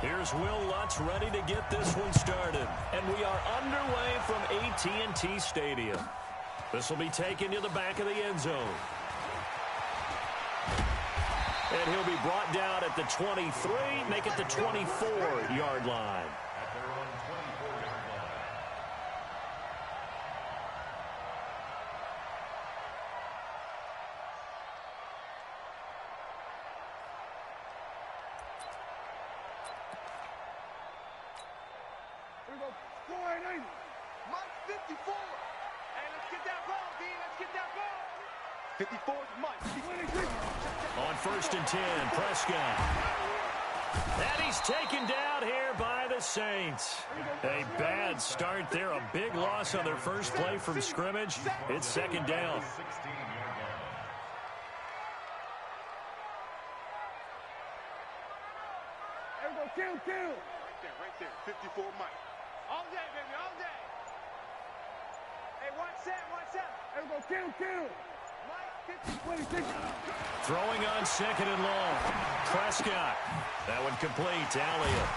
Here's Will Lutz ready to get this one started. And we are underway from AT&T Stadium. This will be taken to the back of the end zone. And he'll be brought down at the 23, make it the 24-yard line. Here we go. 480. Mike 54. Hey, let's get that ball, D. Let's get that ball. 54 is Mike. On 1st and 10, Prescott. And he's taken down here by the Saints. A bad start there. A big loss on their first play from scrimmage. It's 2nd down. There we go. Kill. Right there. 54 Mike. All day, baby, all day. Hey, watch that. There we go. Kill. Mike, 50, 26. Throwing on 2nd and long. Prescott. That one complete to Elliott.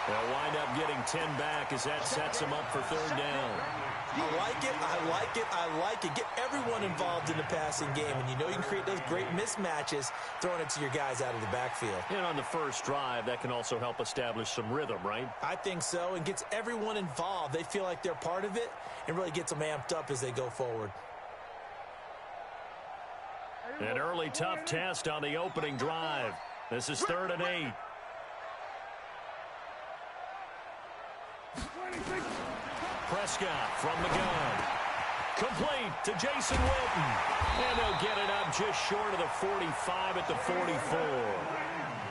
They'll wind up getting 10 back as that sets them up for 3rd down. I like it. Get everyone involved in the passing game, and you know you can create those great mismatches throwing it to your guys out of the backfield. And on the first drive, that can also help establish some rhythm, right? I think so, and gets everyone involved. They feel like they're part of it and really gets them amped up as they go forward. An early tough test on the opening drive. This is 3rd and 8. Prescott from the gun. Complete to Jason Witten. And they'll get it up just short of the 45 at the 44.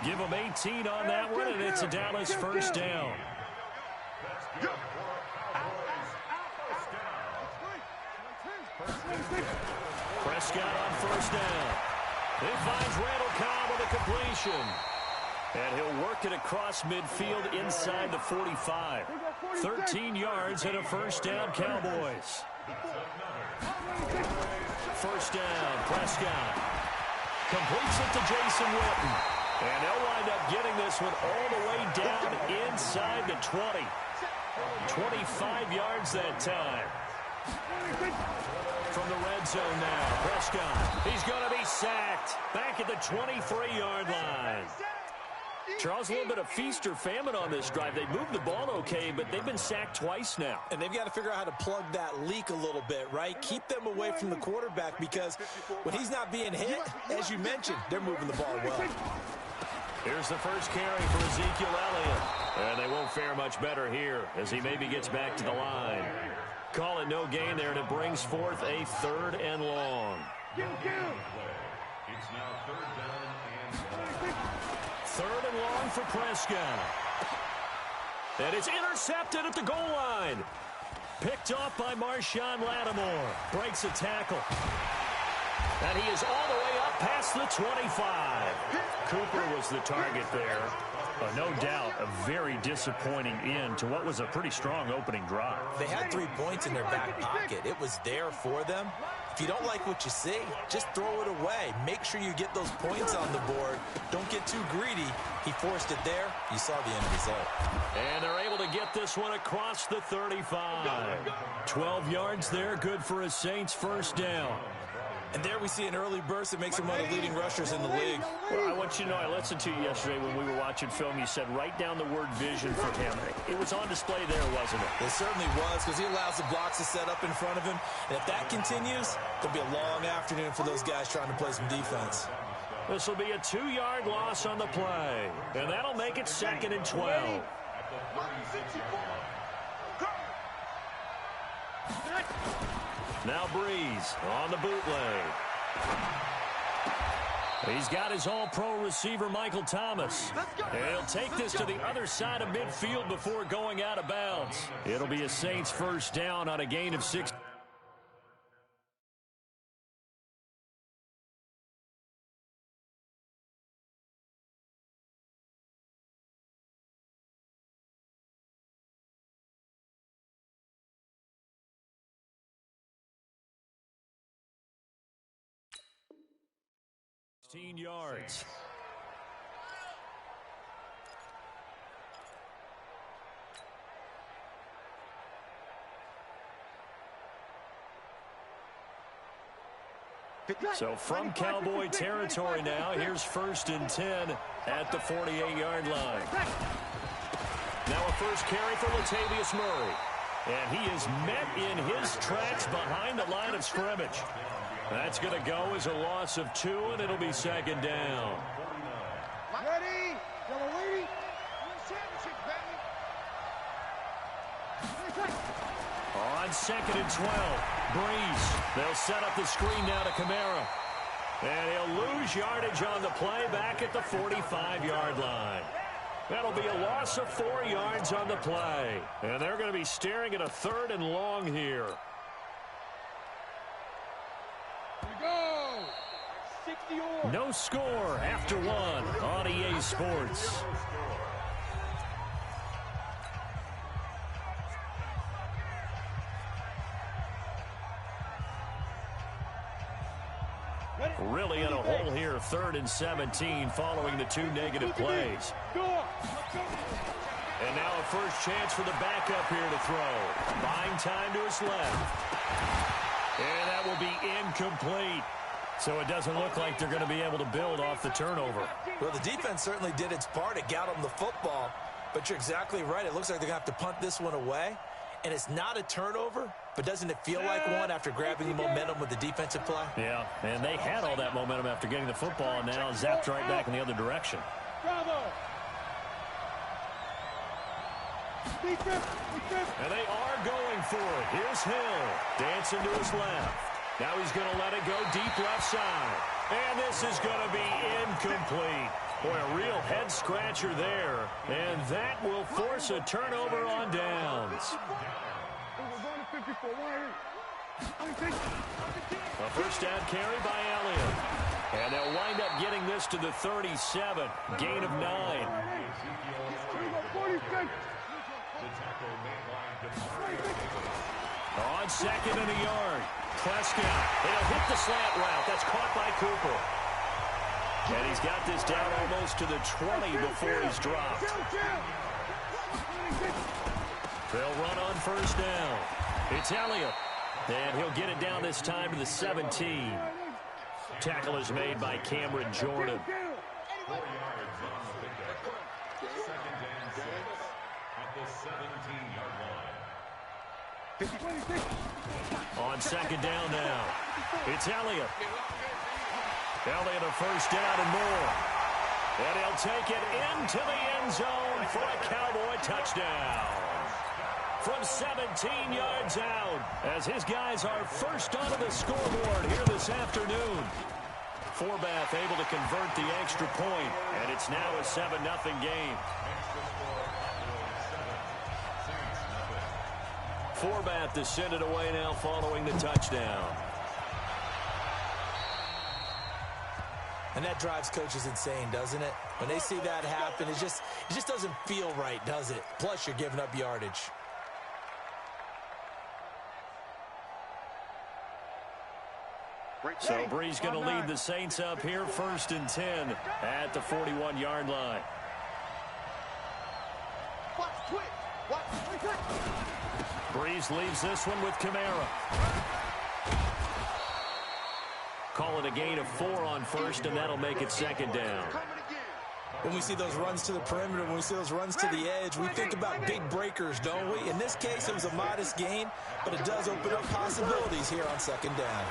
Give them 18 on that one, and it's a Dallas 1st down. Prescott on 1st down. He finds Randall Cobb with a completion. And he'll work it across midfield inside the 45. 13 yards and a 1st down, Cowboys. 1st down, Prescott. Completes it to Jason Witten. And they'll wind up getting this one all the way down inside the 20. 25 yards that time. From the red zone now, Prescott. He's going to be sacked. Back at the 23-yard line. Charles, a little bit of feast or famine on this drive. They moved the ball okay, but they've been sacked twice now. And they've got to figure out how to plug that leak a little bit, right? Keep them away from the quarterback because when he's not being hit, as you mentioned, they're moving the ball well. Here's the first carry for Ezekiel Elliott. And they won't fare much better here as he maybe gets back to the line. Call it no gain there, and it brings forth a 3rd and long. It's now 3rd down and 3rd and long for Prescott. And it's intercepted at the goal line. Picked off by Marshawn Lattimore. Breaks a tackle. And he is all the way up past the 25. Cooper was the target there. No doubt a very disappointing end to what was a pretty strong opening drive. They had 3 points in their back pocket. It was there for them. If you don't like what you see, just throw it away. Make sure you get those points on the board. Don't get too greedy. He forced it there. You saw the end result. And they're able to get this one across the 35. 12 yards there, good for a Saints 1st down. And there we see an early burst that makes him one of the leading rushers in the league. Well, I want you to know, I listened to you yesterday when we were watching film. You said write down the word vision for him. It was on display there, wasn't it? It certainly was, because he allows the blocks to set up in front of him. And if that continues, there'll be a long afternoon for those guys trying to play some defense. This will be a 2-yard loss on the play. And that'll make it 2nd and 12. Now Breeze on the bootleg. He's got his all-pro receiver, Michael Thomas. And he'll take this to the other side of midfield before going out of bounds. It'll be a Saints 1st down on a gain of 6. Yards. So from Cowboy territory now, here's 1st and 10 at the 48-yard line. Now a first carry for Latavius Murray. And he is met in his tracks behind the line of scrimmage. That's going to go as a loss of 2, and it'll be 2nd down. Ready? Yellow lady. Championship, baby. On 2nd and 12, Breeze. They'll set up the screen now to Kamara. And he'll lose yardage on the play back at the 45-yard line. That'll be a loss of 4 yards on the play. And they're going to be staring at a 3rd and long here. Here we go. 60 No score after 1 on EA Sports. Really in a hole here, 3rd and 17 following the 2 negative plays. And now a first chance for the backup here to throw. Buying time to his left. And that will be incomplete. So it doesn't look like they're going to be able to build off the turnover. Well, the defense certainly did its part. It got them the football. But you're exactly right. It looks like they're going to have to punt this one away. And it's not a turnover, but doesn't it feel like one after grabbing the momentum with the defensive play? Yeah, and they had all that momentum after getting the football, and now zapped right back in the other direction. Bravo. And they are going for it. Here's Hill, dancing to his left. Now he's going to let it go deep left side. And this is going to be incomplete. Boy, a real head-scratcher there. And that will force a turnover on downs. A first down carry by Elliott. And they'll wind up getting this to the 37. Gain of 9. On 2nd and a yard. Prescott. It'll hit the slant route. That's caught by Cooper. And he's got this down almost to the 20 before he's dropped. They'll run on first down. It's Elliott. And he'll get it down this time to the 17. Tackle is made by Cameron Jordan. 4 yards on the pickup. 2nd and 6 at the 17-yard line. On 2nd down now. It's Elliott. Elliott a first down and more. And he'll take it into the end zone for a Cowboy touchdown. From 17 yards out, as his guys are first onto the scoreboard here this afternoon. Forbath able to convert the extra point, and it's now a 7-0 game. Forbath to send it away now following the touchdown. And that drives coaches insane, doesn't it? When they see that happen, it just doesn't feel right, does it? Plus, you're giving up yardage. So Breeze going to lead the Saints up here, 1st and 10 at the 41-yard line. Breeze leaves this one with Kamara. Call it a gain of 4 on first, and that'll make it 2nd down. When we see those runs to the perimeter, when we see those runs to the edge, we think about big breakers, don't we? In this case, it was a modest gain, but it does open up possibilities here on 2nd down.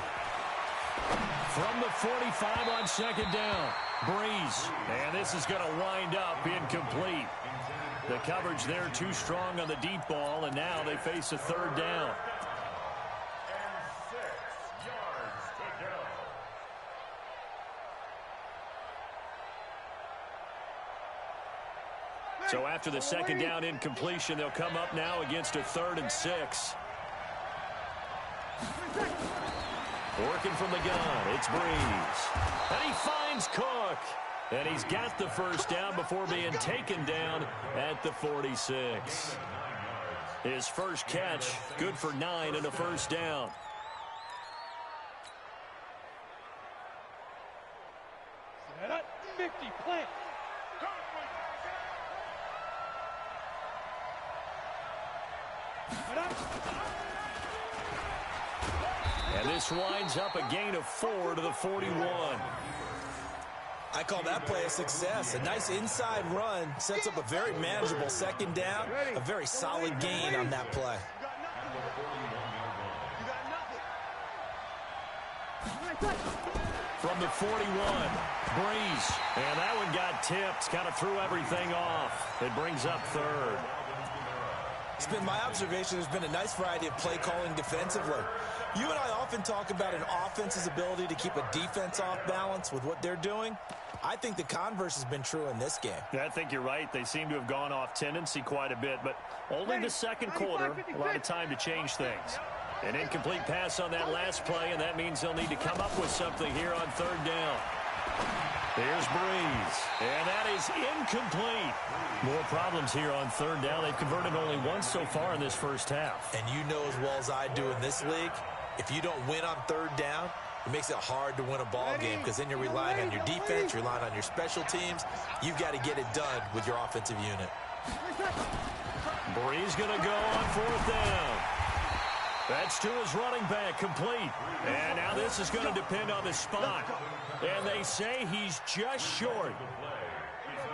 From the 45 on 2nd down, Breeze. And this is going to wind up incomplete. The coverage there too strong on the deep ball, and now they face a 3rd down. And 6 yards to go. So after the 2nd down incompletion, they'll come up now against a 3rd and 6. Working from the gun, it's Breeze. And he finds Cook. And he's got the first down before being taken down at the 46. His first catch, good for 9 and a first down. Set up, 50, plant. And And this winds up a gain of 4 to the 41. I call that play a success. A nice inside run sets up a very manageable second down. A very solid gain on that play. From the 41, Breeze. And that one got tipped. Kind of threw everything off. It brings up third. It's been my observation there's been a nice variety of play calling defensively. You and I often talk about an offense's ability to keep a defense off balance with what they're doing. I think the converse has been true in this game. Yeah, I think you're right. They seem to have gone off tendency quite a bit, but only the second quarter, a lot of time to change things. An incomplete pass on that last play, and that means they'll need to come up with something here on third down. Here's Breeze, and that is incomplete. More problems here on third down. They've converted only once so far in this first half. And you know as well as I do in this league, if you don't win on third down, it makes it hard to win a ball game because then you're relying on your defense, you're relying on your special teams. You've got to get it done with your offensive unit. Breeze going to go on fourth down. That's to his running back, complete. And now this is going to depend on the spot. And they say he's just short.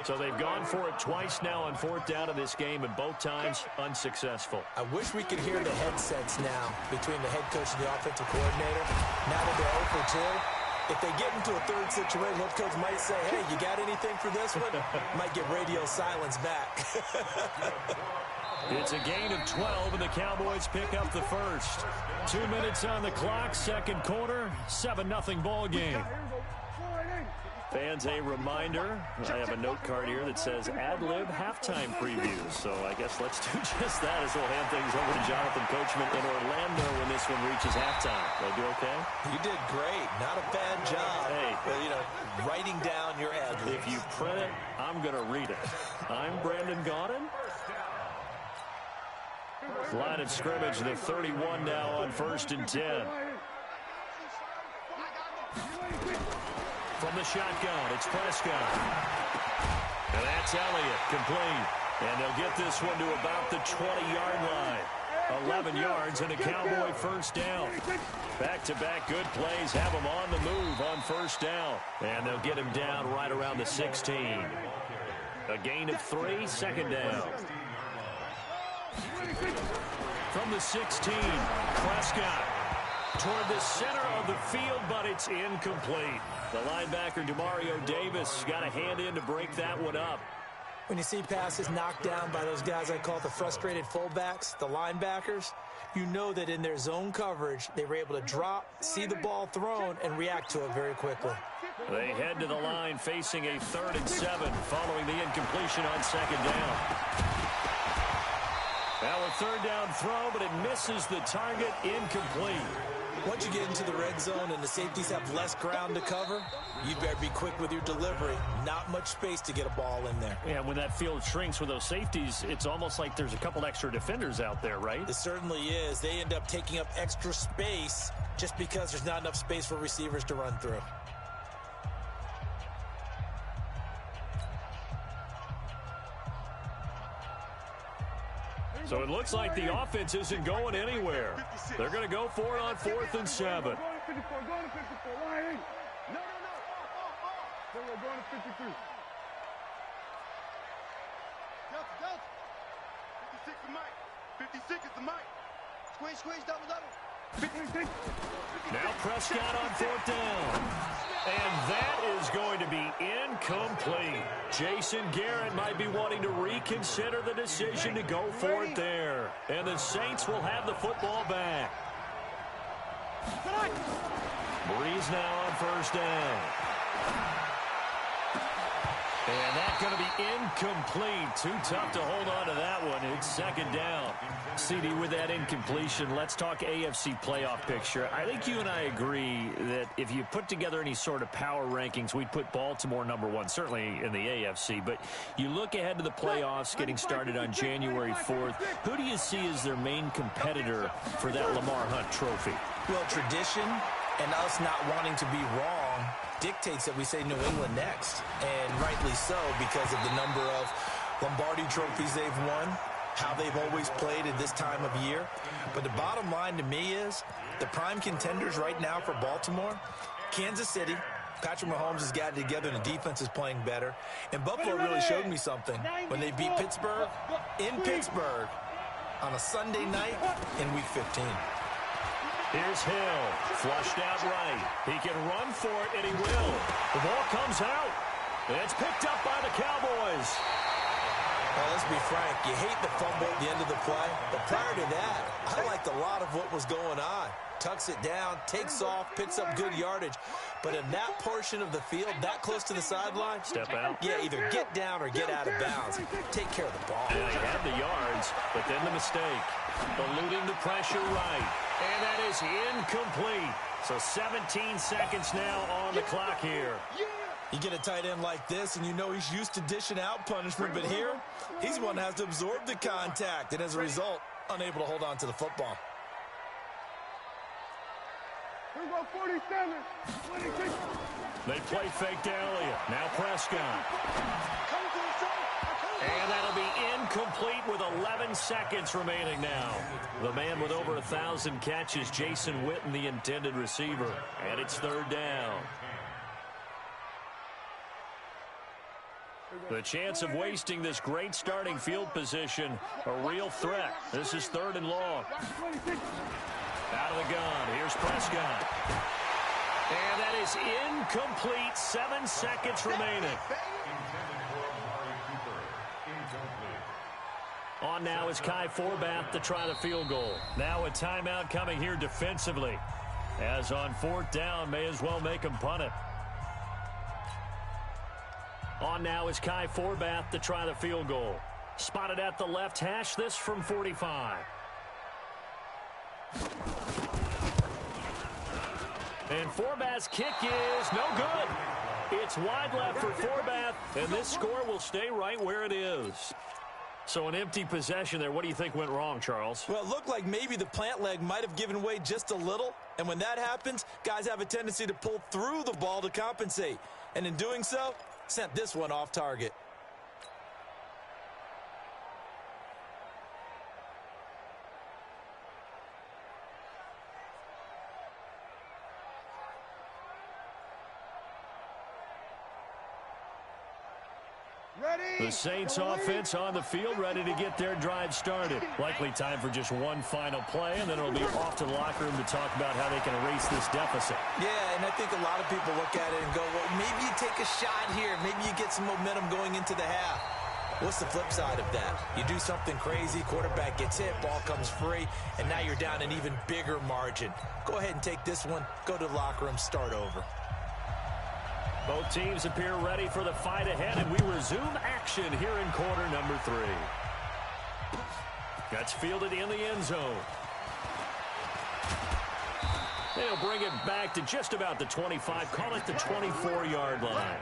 So they've gone for it twice now on fourth down in this game, and both times unsuccessful. I wish we could hear the headsets now between the head coach and the offensive coordinator. Now that they're 0 for 2, if they get into a third situation, head coach might say, hey, you got anything for this one? Might get radio silence back. It's a gain of 12, and the Cowboys pick up the first. 2 minutes on the clock, second quarter, 7-0 ball game. Fans, a reminder, I have a note card here that says ad-lib halftime previews. So I guess let's do just that as we'll hand things over to Jonathan Coachman in Orlando when this one reaches halftime. Did I do okay? You did great. Not a bad job. Hey. But, you know, writing down your ad-libs. If you print it, I'm going to read it. I'm Brandon Gaudin. Line of scrimmage, the 31 now on 1st and 10. From the shotgun, it's Prescott. And that's Elliott, complete. And they'll get this one to about the 20-yard line. 11 yards and a Cowboy first down. Back-to-back good plays have them on the move on first down. And they'll get him down right around the 16. A gain of 3, second down. From the 16, Prescott toward the center of the field, but it's incomplete. The linebacker, Demario Davis, got a hand in to break that one up. When you see passes knocked down by those guys I call the frustrated fullbacks, the linebackers, you know that in their zone coverage, they were able to drop, see the ball thrown, and react to it very quickly. They head to the line facing a 3rd and 7 following the incompletion on second down. Now a third down throw, but it misses the target, incomplete. Once you get into the red zone and the safeties have less ground to cover, you better be quick with your delivery. Not much space to get a ball in there. Yeah, when that field shrinks with those safeties, it's almost like there's a couple extra defenders out there, right? It certainly is. They end up taking up extra space just because there's not enough space for receivers to run through. So it looks like the offense isn't going anywhere. They're going to go for it on 4th and 7. Go to 54. Line in. No. We're going to 53. Delta. 56 is Mike. 56 is the Mike. Squeeze, double. Now Prescott on 4th down. And that is going to be incomplete. Jason Garrett might be wanting to reconsider the decision to go for it there. And the Saints will have the football back. Breeze now on 1st down. And that's going to be incomplete. Too tough to hold on to that one. It's 2nd down. CD, with that incompletion, let's talk AFC playoff picture. I think you and I agree that if you put together any sort of power rankings, we'd put Baltimore #1, certainly in the AFC. But you look ahead to the playoffs getting started on January 4th. Who do you see as their main competitor for that Lamar Hunt trophy? Well, tradition and us not wanting to be wrong dictates that we say New England next. And rightly so, because of the number of Lombardi trophies they've won, how they've always played at this time of year. But the bottom line to me is the prime contenders right now for Baltimore, Kansas City. Patrick Mahomes has gotten together and the defense is playing better. And Buffalo really showed me something when they beat Pittsburgh in Pittsburgh on a Sunday night in Week 15. Here's Hill, flushed out right. He can run for it, and he will. The ball comes out. It's picked up by the Cowboys. Well, let's be frank. You hate the fumble at the end of the play. But prior to that, I liked a lot of what was going on. Tucks it down, takes off, picks up good yardage. But in that portion of the field, that close to the sideline, step out. Yeah, either get down or get out of bounds. Take care of the ball. And they had the yards, but then the mistake. Eluding the pressure right. And that is incomplete. So 17 seconds now on the clock here. You get a tight end like this, and you know he's used to dishing out punishment. But here, he's one that has to absorb the contact. And as a result, unable to hold on to the football. Here we go, 47, 26. They play fake to Elliott. Now Prescott. And that'll be incomplete with 11 seconds remaining now. The man with over 1,000 catches, Jason Witten, the intended receiver. And it's third down. The chance of wasting this great starting field position, a real threat. This is third and long. Out of the gun, here's Prescott. And that is incomplete, 7 seconds remaining. On now is Kai Forbath to try the field goal. Now a timeout coming here defensively. As on fourth down, may as well make him punt it. On now is Kai Forbath to try the field goal. Spotted at the left hash, this from 45. And Forbath's kick is no good. It's wide left for Forbath, and this score will stay right where it is. So an empty possession there. What do you think went wrong, Charles? Well, it looked like maybe the plant leg might have given way just a little. And when that happens, guys have a tendency to pull through the ball to compensate. And in doing so, sent this one off target. The Saints offense on the field, ready to get their drive started. Likely time for just one final play, and then it'll be off to the locker room to talk about how they can erase this deficit. Yeah, and I think a lot of people look at it and go, well, maybe you take a shot here. Maybe you get some momentum going into the half. What's the flip side of that? You do something crazy, quarterback gets hit, ball comes free, and now you're down an even bigger margin. Go ahead and take this one, go to the locker room, start over. Both teams appear ready for the fight ahead, and we resume action here in quarter number 3. That's fielded in the end zone. They'll bring it back to just about the 25, call it the 24-yard line.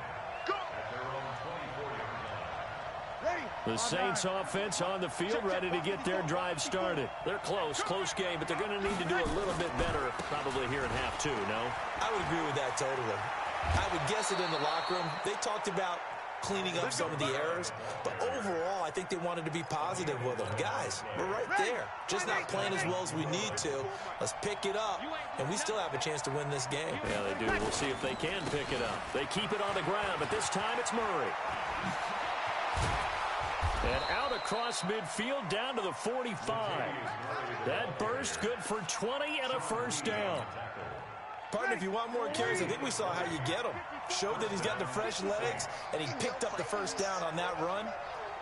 The Saints offense on the field, ready to get their drive started. They're close game, but they're going to need to do a little bit better probably here in half 2, no? I would agree with that totally. I would guess it in the locker room. They talked about cleaning up some of the errors, but overall, I think they wanted to be positive with them. Guys, we're right there. Just not playing as well as we need to. Let's pick it up, and we still have a chance to win this game. Yeah, they do. We'll see if they can pick it up. They keep it on the ground, but this time it's Murray. And out across midfield down to the 45. That burst good for 20 and a first down. Partner, if you want more carries, I think we saw how you get them. Showed that he's got the fresh legs, and he picked up the first down on that run.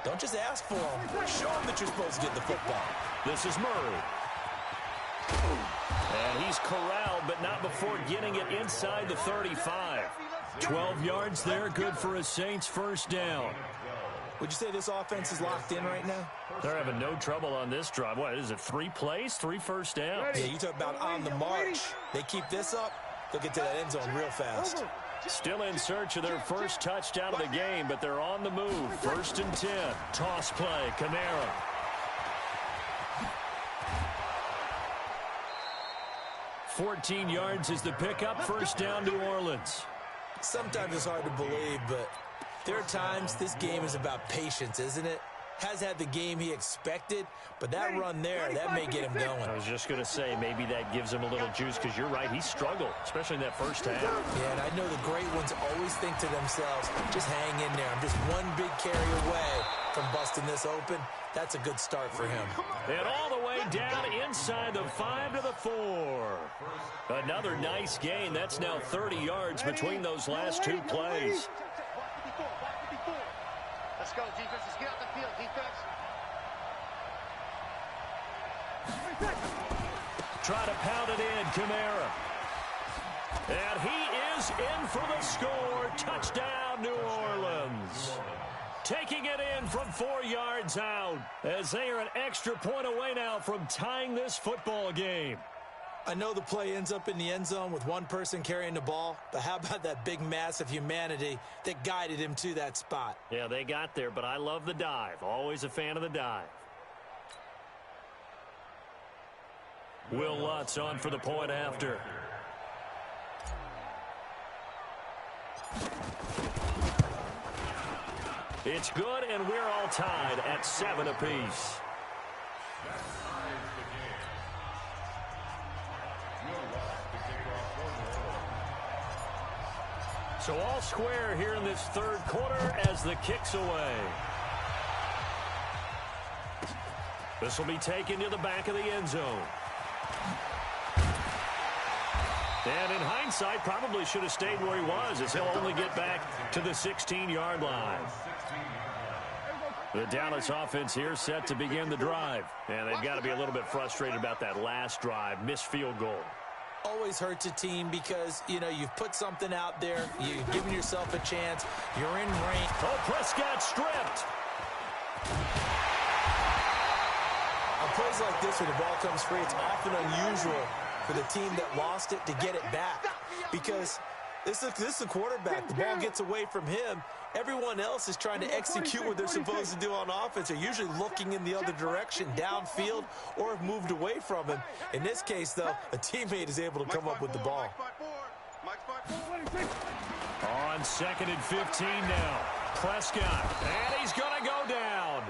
Don't just ask for them. Show him that you're supposed to get the football. This is Murray. And he's corralled, but not before getting it inside the 35. 12 yards there, good for a Saints first down. Would you say this offense is locked in right now? They're having no trouble on this drive. What is it, 3 plays, 3 first downs? Yeah, you talk about on the march. They keep this up, they'll get to that end zone real fast. Still in search of their first touchdown of the game, but they're on the move. 1st and 10. Toss play, Kamara. $14 yards is the pickup. First down, New Orleans. Sometimes it's hard to believe, but there are times this game is about patience, isn't it? has had the game he expected, but that run there, that may get him going. I was just going to say, maybe that gives him a little juice, because you're right, he struggled, especially in that first half. Yeah, and I know the great ones always think to themselves, just hang in there. I'm just one big carry away from busting this open. That's a good start for him. And all the way down inside the 5 to the 4. Another nice gain. That's now 30 yards between those last two plays. Let's go, defense. Let's get out the field, defense. Try to pound it in, Kamara. And he is in for the score. Touchdown, New Orleans. Taking it in from 4 yards out, as they are an extra point away now from tying this football game. I know the play ends up in the end zone with one person carrying the ball, but how about that big mass of humanity that guided him to that spot? Yeah, they got there, but I love the dive. Always a fan of the dive. Will Lutz on for the point after. It's good, and we're all tied at 7 apiece. So all square here in this third quarter as the kick's away. This will be taken to the back of the end zone. And in hindsight, probably should have stayed where he was, as he'll only get back to the 16-yard line. The Dallas offense here set to begin the drive. And they've got to be a little bit frustrated about that last drive, missed field goal. Always hurts a team because, you know, you've put something out there, you've given yourself a chance, you're in range. Oh, Prescott stripped. On plays like this where the ball comes free, it's often unusual for the team that lost it to get it back, because this is the quarterback. The ball gets away from him. Everyone else is trying to execute what they're supposed to do on offense. They're usually looking in the other direction, downfield, or have moved away from him. In this case, though, a teammate is able to come up with the ball. On 2nd and 15 now. Prescott, and he's going to go down.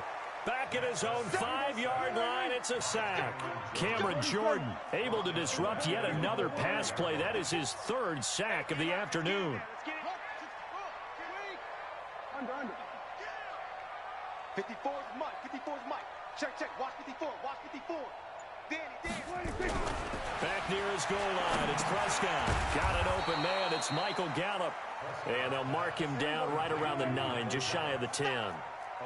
Back at his own 5-yard line, it's a sack. Cameron Jordan able to disrupt yet another pass play. That is his 3rd sack of the afternoon. Under. 54 is Mike. 54 is Mike. Check. Watch 54. Watch 54. Danny. Back near his goal line, it's Prescott. Got an open man, it's Michael Gallup. And they'll mark him down right around the 9, just shy of the 10.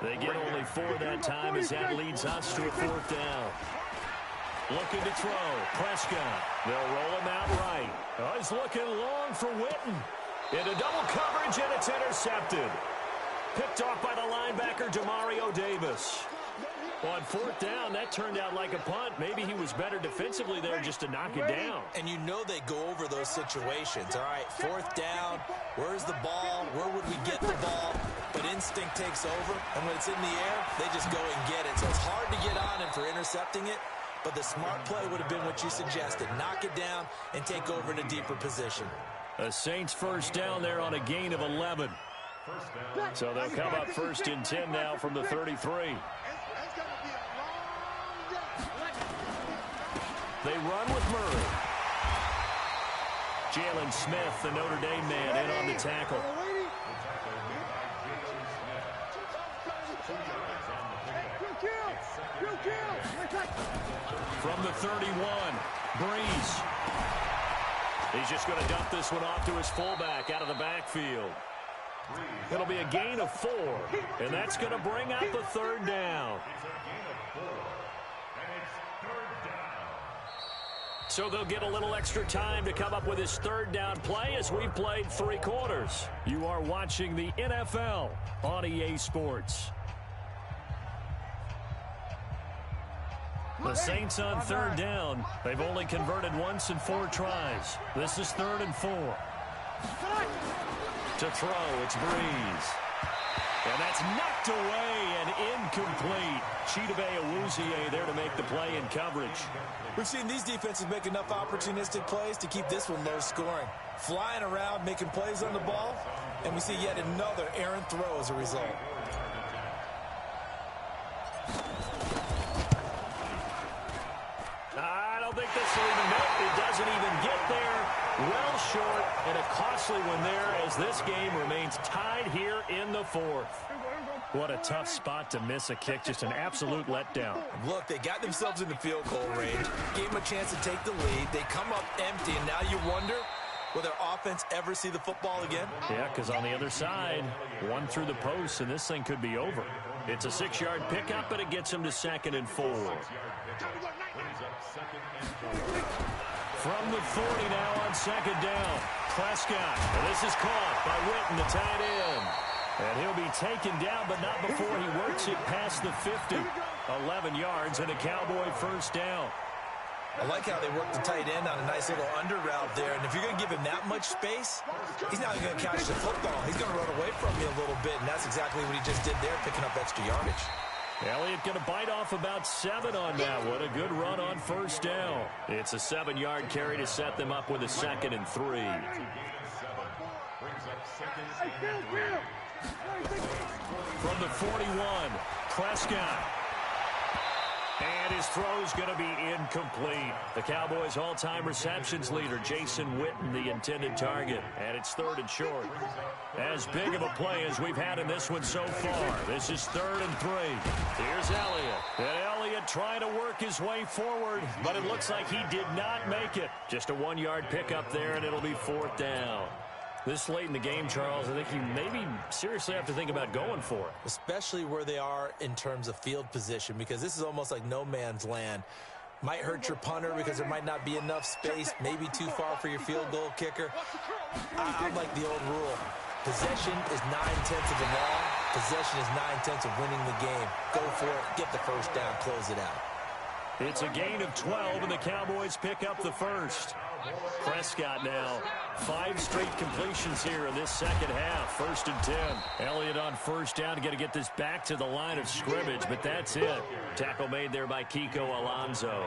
They get only 4 that time, as that leads us to a 4th down. Looking to throw. Prescott. They'll roll him out right. Oh, he's looking long for Witten. Into double coverage, and it's intercepted. Picked off by the linebacker, Demario Davis. On 4th down, that turned out like a punt. Maybe he was better defensively there just to knock it down. And you know they go over those situations. All right, 4th down, where's the ball? Where would we get the ball? But instinct takes over, and when it's in the air, they just go and get it. So it's hard to get on him for intercepting it, but the smart play would have been what you suggested. Knock it down and take over in a deeper position. A Saints 1st down there on a gain of 11. So they'll come up 1st and 10 now from the 33. They run with Murray. Jalen Smith, the Notre Dame man, in on the tackle. From the 31, Breeze. He's just going to dump this one off to his fullback out of the backfield. It'll be a gain of 4, and that's going to bring out the 3rd down. So they'll get a little extra time to come up with his 3rd down play as we've played 3 quarters. You are watching the NFL on EA Sports. The Saints on 3rd down. They've only converted once in 4 tries. This is 3rd and 4. To throw, it's Breeze. And that's knocked away and incomplete. Chidobe Awuzie there to make the play in coverage. We've seen these defenses make enough opportunistic plays to keep this one low scoring. Flying around, making plays on the ball, and we see yet another errant throw as a result. this will even make it. Doesn't even get there. Well short, and a costly one there as this game remains tied here in the fourth. What a tough spot to miss a kick. Just an absolute letdown. Look, they got themselves in the field goal range, gave them a chance to take the lead. They come up empty, and now you wonder, will their offense ever see the football again? Yeah, because on the other side, one through the post, and this thing could be over. It's a 6-yard pickup, but it gets them to 2nd and 4. From the 40 now on 2nd down. Prescott. And this is caught by Witten, the tight end. And he'll be taken down, but not before he works it past the 50. 11 yards and a Cowboy first down. I like how they work the tight end on a nice little under route there. And if you're going to give him that much space, he's not going to catch the football. He's going to run away from you a little bit, and that's exactly what he just did there, picking up extra yardage. Elliott going to bite off about 7 on that. What a good run on first down. It's a 7-yard carry to set them up with a 2nd and 3. From the 41, Prescott. And his throw's going to be incomplete. The Cowboys' all-time receptions leader, Jason Witten, the intended target. And it's 3rd and short. As big of a play as we've had in this one so far. This is 3rd and 3. Here's Elliott. And Elliott trying to work his way forward, but it looks like he did not make it. Just a 1-yard pickup there, and it'll be 4th down. This late in the game, Charles, I think you maybe seriously have to think about going for it. Especially where they are in terms of field position, because this is almost like no man's land. Might hurt your punter because there might not be enough space, maybe too far for your field goal kicker. I'm like the old rule. Possession is 9/10 of the law. Possession is 9/10 of winning the game. Go for it, get the first down, close it out. It's a gain of 12, and the Cowboys pick up the first. Prescott now, 5 straight completions here in this second half. 1st and 10. Elliott on first down. Got to get this back to the line of scrimmage, but that's it. Tackle made there by Kiko Alonso.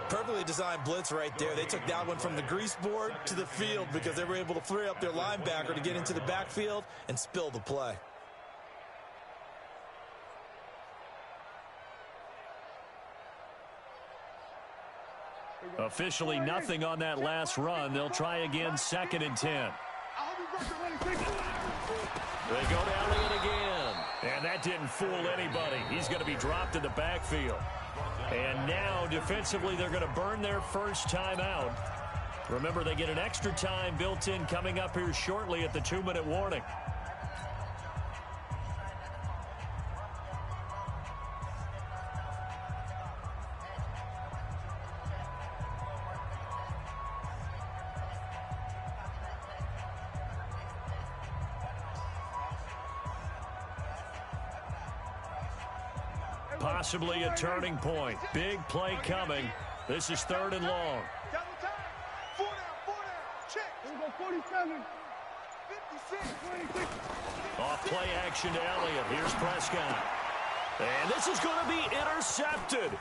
Perfectly designed blitz right there. They took that one from the grease board to the field because they were able to free up their linebacker to get into the backfield and spill the play. Officially nothing on that last run. They'll try again, 2nd and 10. They go to Elliott again. And that didn't fool anybody. He's going to be dropped in the backfield. And now, defensively, they're going to burn their first time out. Remember, they get an extra time built in coming up here shortly at the 2-minute warning. Possibly a turning point. Big play coming. This is 3rd and long. Double time. 4 down. Check. Here we go, 47. 56. Off play action to Elliott. Here's Prescott. And this is going to be intercepted.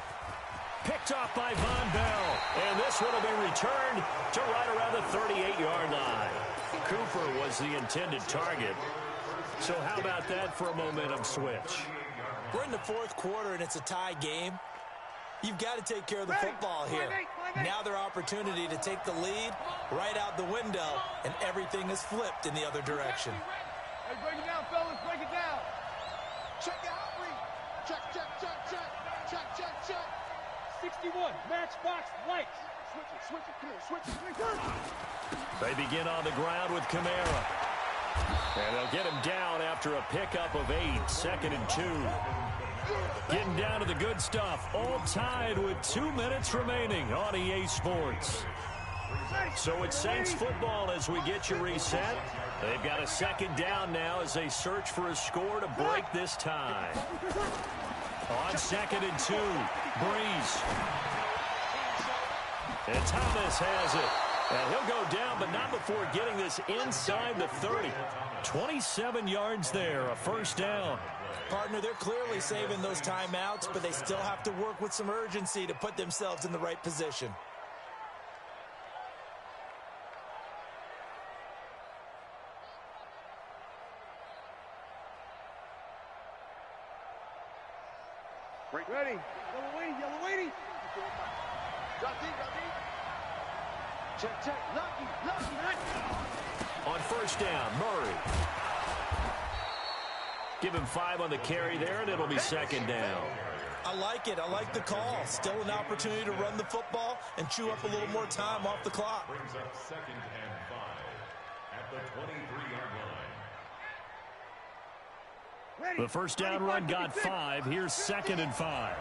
Picked off by Von Bell. And this one will be returned to right around the 38-yard line. Cooper was the intended target. So how about that for a momentum switch? We're in the 4th quarter, and it's a tie game. You've got to take care of the football here. Now their opportunity to take the lead right out the window, and everything is flipped in the other direction. Hey, break it down, fellas. Break it down. Check out, read. Check. 61, matchbox lights. Switch it. Come on, switch it. They begin on the ground with Kamara. And they'll get him down after a pickup of 8, 2nd and 2. Getting down to the good stuff. All tied with 2 minutes remaining on EA Sports. So it's Saints football as we get you reset. They've got a 2nd down now as they search for a score to break this tie. On 2nd and 2, Breeze. And Thomas has it. And he'll go down, but not before getting this inside the 30. 27 yards there, a first down. Partner, they're clearly saving those timeouts, but they still have to work with some urgency to put themselves in the right position. Ready. Yellow waiting. Check. Lucky. On first down, Murray. Give him 5 on the carry there, and it'll be second down. I like it. I like the call. Still an opportunity to run the football and chew up a little more time off the clock. Brings up 2nd and 5 at the 23-yard line. The first down run got 5. Here's 2nd and 5.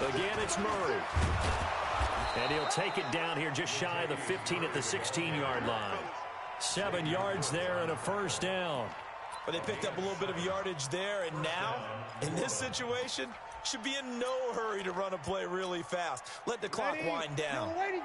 Again, it's Murray. And he'll take it down here just shy of the 15 at the 16-yard line. 7 yards there and a first down. But they picked up a little bit of yardage there, and now, in this situation, should be in no hurry to run a play really fast. Let the clock wind down. Yellow lady.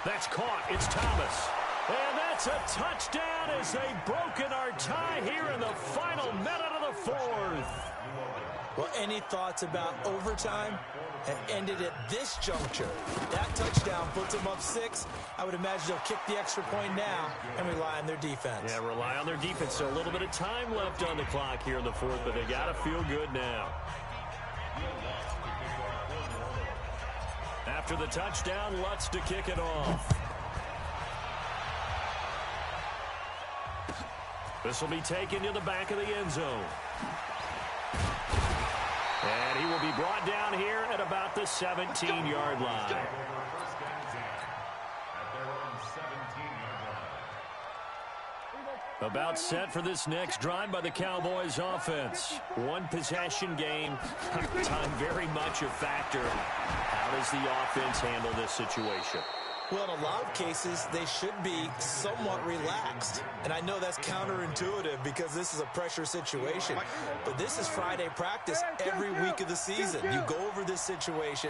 That's caught. It's Thomas. And that's a touchdown as they've broken our tie here in the final minute of the fourth. Well, any thoughts about overtime have ended at this juncture. That touchdown puts them up 6. I would imagine they'll kick the extra point now and rely on their defense. Yeah, rely on their defense. So a little bit of time left on the clock here in the fourth, but they got to feel good now. After the touchdown, Lutz to kick it off. This will be taken to the back of the end zone. And he will be brought down here at about the 17-yard line. About set for this next drive by the Cowboys offense. One possession game. Time very much a factor. How does the offense handle this situation? Well, in a lot of cases, they should be somewhat relaxed. And I know that's counterintuitive because this is a pressure situation. But this is Friday practice every week of the season. You go over this situation,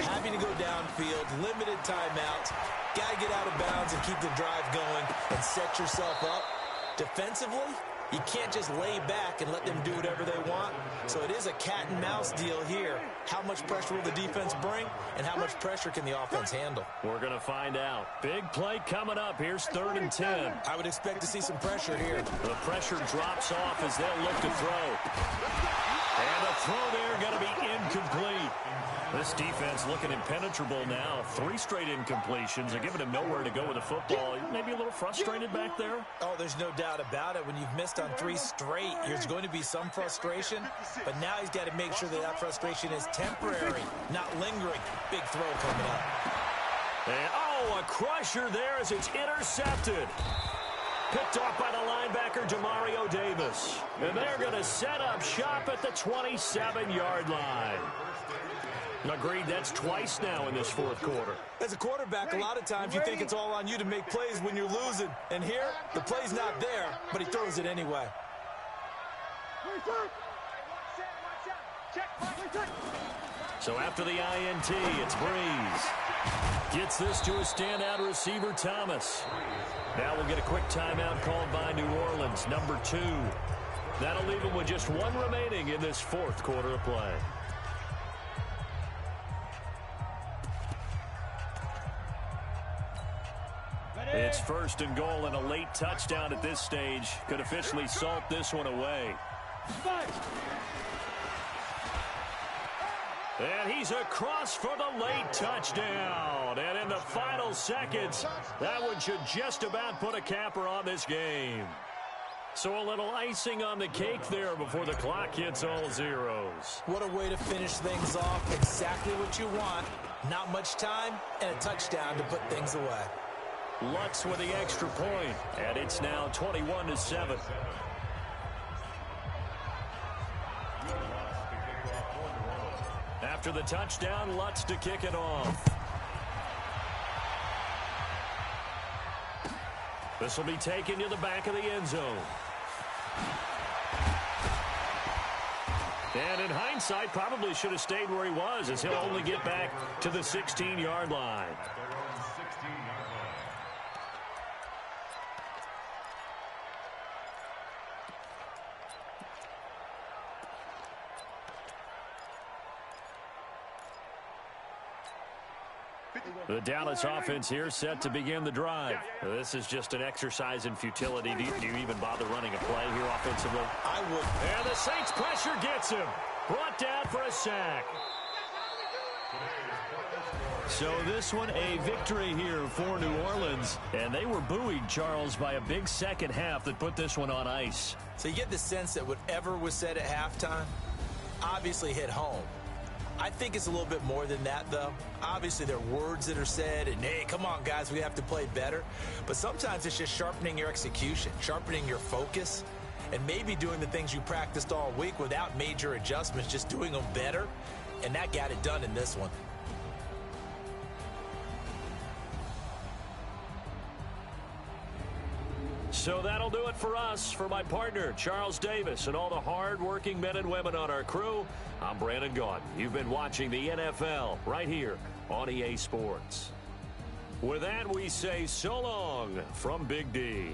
having to go downfield, limited timeouts, got to get out of bounds and keep the drive going and set yourself up. Defensively, you can't just lay back and let them do whatever they want. So it is a cat and mouse deal here. How much pressure will the defense bring, and how much pressure can the offense handle? We're going to find out. Big play coming up. Here's 3rd and 10. I would expect to see some pressure here. The pressure drops off as they'll look to throw. And the throw there going to be incomplete. This defense looking impenetrable now. 3 straight incompletions. They're giving him nowhere to go with the football. Maybe a little frustrated back there. Oh, there's no doubt about it. When you've missed on 3 straight, there's going to be some frustration. But now he's got to make sure that that frustration is temporary, not lingering. Big throw coming up. And, a crusher there as it's intercepted. Picked off by the linebacker, Demario Davis. And they're going to set up shop at the 27-yard line. Agreed, that's twice now in this fourth quarter. As a quarterback, a lot of times you think it's all on you to make plays when you're losing. And here, the play's not there, but he throws it anyway. So after the INT, it's Breeze. Gets this to a standout receiver, Thomas. Now we'll get a quick timeout called by New Orleans, number 2. That'll leave them with just 1 remaining in this fourth quarter of play. It's 1st and goal, and a late touchdown at this stage could officially salt this one away. And he's across for the late touchdown. And in the final seconds, that one should just about put a capper on this game. So a little icing on the cake there before the clock hits all zeros. What a way to finish things off. Exactly what you want. Not much time and a touchdown to put things away. Lutz with the extra point, and it's now 21-7. After the touchdown, Lutz to kick it off. This will be taken to the back of the end zone. And in hindsight, probably should have stayed where he was, as he'll only get back to the 16-yard line. The Dallas offense here set to begin the drive. This is just an exercise in futility. Do you even bother running a play here offensively? I would. And the Saints pressure gets him. Brought down for a sack. So this one a victory here for New Orleans. And they were buoyed, Charles, by a big second half that put this one on ice. So you get the sense that whatever was said at halftime obviously hit home. I think it's a little bit more than that, though. Obviously, there are words that are said, and, hey, come on, guys, we have to play better. But sometimes it's just sharpening your execution, sharpening your focus, and maybe doing the things you practiced all week without major adjustments, just doing them better. And that got it done in this one. So that'll do it for us. For my partner, Charles Davis, and all the hard-working men and women on our crew, I'm Brandon Gaudin. You've been watching the NFL right here on EA Sports. With that, we say so long from Big D.